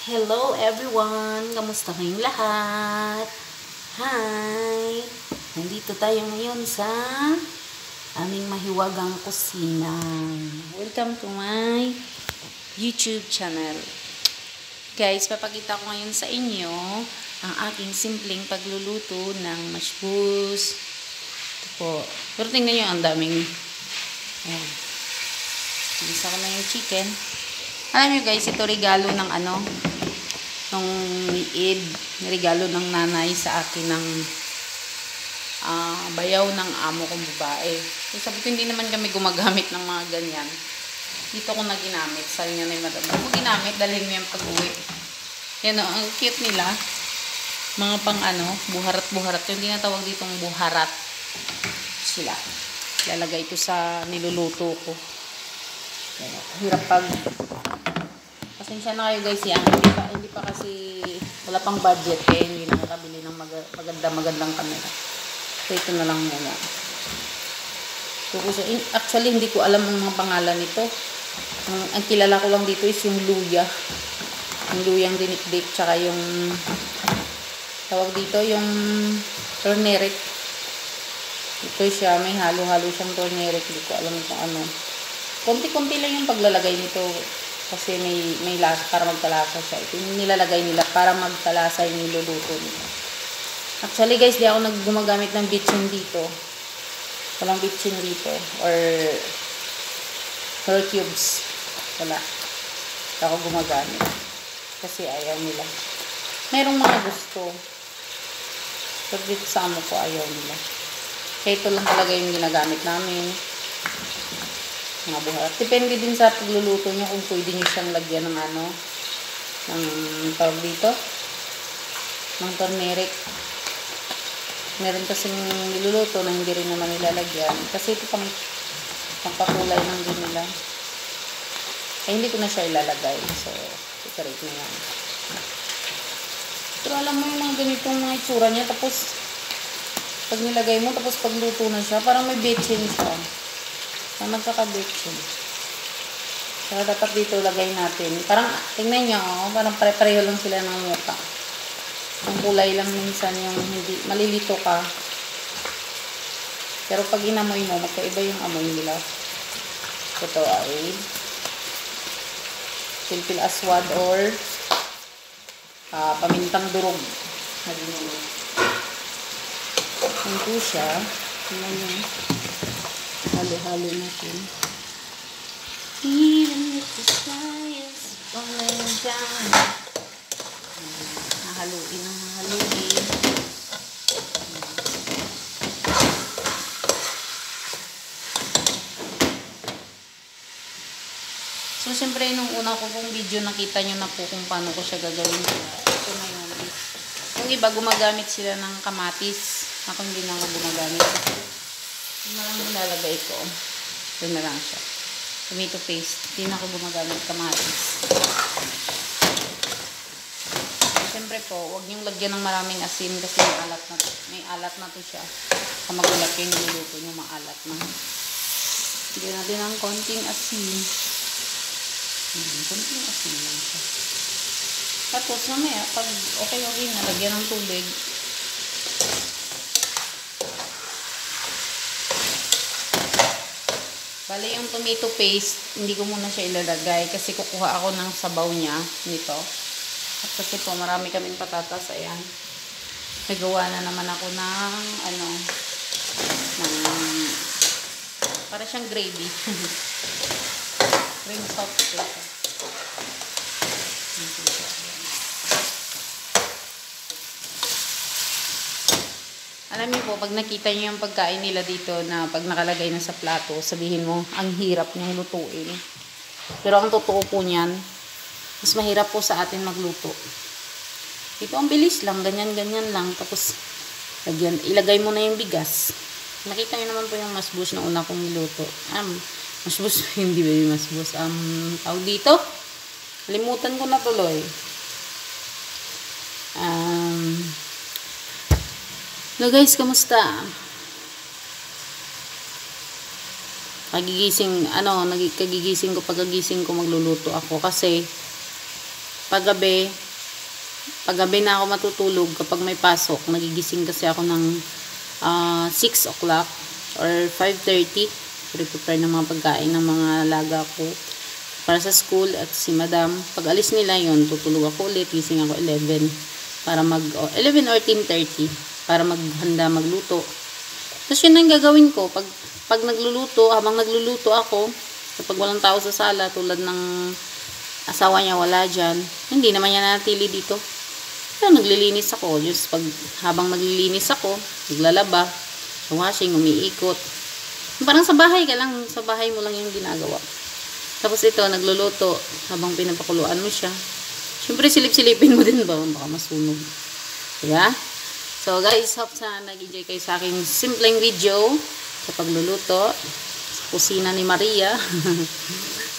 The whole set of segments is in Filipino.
Hello everyone! Kamusta kayong lahat? Hi! Nandito tayo ngayon sa aming mahiwagang kusina. Welcome to my YouTube channel. Guys, papakita ko ngayon sa inyo ang aking simpleng pagluluto ng mashbus. Ito po. Pero tingnan nyo, ang daming. Ayan. Isa ko na yung chicken. Alam nyo guys, ito regalo ng nung Eid, regalo ng nanay sa akin ng bayaw ng amo kong babae. So, sabi ko, hindi naman kami gumagamit ng mga ganyan. Dito ko na ginamit. Sabi niya na yung madam, ako ginamit, dalhin mo yung pag-uwi. Yan o, ang cute nila. Mga pang buharat-buharat. Yung tinatawag ditong buharat. Sila. Lalagay ko sa niluluto ko. Hirap pag pasensya na kayo guys yan. Hindi pa kasi wala pang budget eh. Hindi na nakabili ng magandang camera. So ito na lang muna. Actually hindi ko alam ang mga pangalan nito. Ang kilala ko lang dito is yung luya. Yung luyang dinikdik tsaka yung tawag dito yung turmeric. Ito siya, may halo-halo siyang turmeric. Hindi ko alam kung ano. Konti-konti lang yung paglalagay nito. Kasi may lasa, para magkalasa siya. Ito yung nilalagay nila para magkalasa yung niluluto nila. Actually guys, di ako gumagamit ng bitchin dito. Walang bitchin dito. Or cubes. Wala. Hindi ako gumagamit. Kasi ayaw nila. Merong mga gusto. Pero dito sa amo ko, ayaw nila. Kaya ito lang talaga yung ginagamit namin. Mga buharat. Depende din sa pagluluto nyo kung pwede nyo siyang lagyan ng ng tawag dito, ng turmeric. Meron kasing niluluto na hindi rin naman nilalagyan. Kasi ito pangpakulay ng din nila. Ay hindi ko na siya ilalagay. So, separate na yan. Pero alam mo yung mga ganitong mga itsura niya. Tapos, pag nilagay mo, tapos pagluto na siya, parang may betchin siya. Na magkaka-betchin. Kaya dapat dito lagay natin. Parang, tingnan nyo, parang pare-pareho lang sila ng mukha. Ang kulay lang minsan yung hindi, malilito ka. Pero pag inamoy mo, magkaiba yung amoy nila. Ito ay pilpil aswad or pamintang durog. Ito siya. Tingnan nyo. Halo-halo natin. Even if the sky is falling down. Hahaluin. So, siyempre, nung una ko pong video, nakita nyo na po kung paano ko siya gagawin. Ito na yun. Yung iba, gumagamit sila ng kamatis. Ako hindi na ako gumagamit. Ito na lang nilalagay ko. Ito na lang siya. Tomato paste. Hindi na ako gumagamit kamatis. Siyempre po, huwag niyong lagyan ng maraming asin kasi may alat na to siya. Kung magulat kayo niluluto niyo, maalat na. Hindi natin ng konting asin. Konting asin lang siya. Tapos mamaya, pag okay na, lagyan ng tubig. Bale, yung tomato paste, hindi ko muna siya ilalagay kasi kukuha ako ng sabaw niya nito. At kasi po, marami kaming patatas. Ayan. Nagawa na naman ako ng para siyang gravy. Cream sauce ito. Alam niyo po, pag nakita niyo yung pagkain nila dito na pag nakalagay na sa plato, sabihin mo, ang hirap niyang lutuin. Pero ang totoo po niyan, mas mahirap po sa atin magluto. Ito ang bilis lang, ganyan-ganyan lang. Tapos, ilagay mo na yung bigas. Nakita niyo naman po yung masbus na una kong niluto. Masbus, hindi ba yung masbus? Tawag dito? Limutan ko na tuloy. Hello guys, kamusta? Kagigising ko, pagkagising ko magluluto ako kasi paggabi na ako matutulog kapag may pasok. Nagigising kasi ako ng 6 o'clock or 5:30. Prepare ng mga pagkain ng mga alaga ko para sa school at si madam. Pag alis nila yon, tutulog ako ulit. Gising ako 11 para 11 or 10:30 para maghanda, magluto. Tapos yun ang gagawin ko. Pag nagluluto, habang nagluluto ako, kapag walang tao sa sala, tulad ng asawa niya wala dyan, hindi naman niya natili dito. So, naglilinis ako. Just habang naglilinis ako, naglalaba, sa washing, umiikot. Parang sa bahay ka lang, sa bahay mo lang yung ginagawa. Tapos ito, nagluluto, habang pinapakuluan mo siya. Siyempre, silip-silipin mo din ba? Baka masunog. Diba? So, guys, hope sana nag-enjoy kayo sa aking simpleng video sa pagluluto sa kusina ni Maria.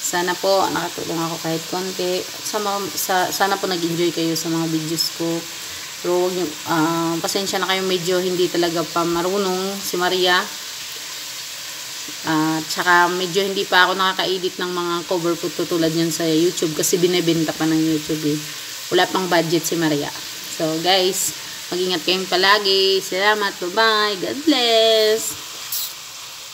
Sana po nakatulong ako kahit konti. Sana po nag-enjoy kayo sa mga videos ko. Pero huwag niyo, pasensya na kayo, medyo hindi talaga pa marunong si Maria. Tsaka medyo hindi pa ako nakaka-edit ng mga cover photo tulad yan sa YouTube kasi binebenta pa ng YouTube eh. Wala pang budget si Maria. So guys, mag-ingat kayong palagi. Salamat. Bye-bye. God bless.